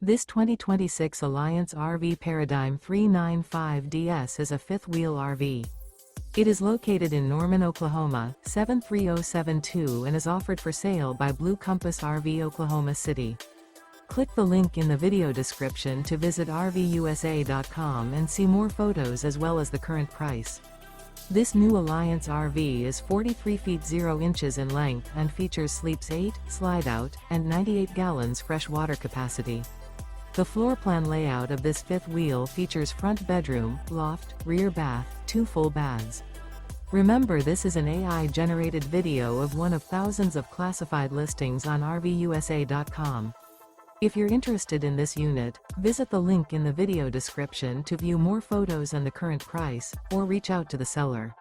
This 2026 Alliance RV Paradigm 395DS is a fifth-wheel RV. It is located in Norman, Oklahoma, 73072 and is offered for sale by Blue Compass RV Oklahoma City. Click the link in the video description to visit RVUSA.com and see more photos as well as the current price. This new Alliance RV is 43 feet 0 inches in length and features sleeps 8, slide-out, and 98 gallons fresh water capacity. The floor plan layout of this fifth wheel features front bedroom, loft, rear bath, 2 full baths. Remember, this is an AI-generated video of one of thousands of classified listings on RVUSA.com. If you're interested in this unit, visit the link in the video description to view more photos and the current price, or reach out to the seller.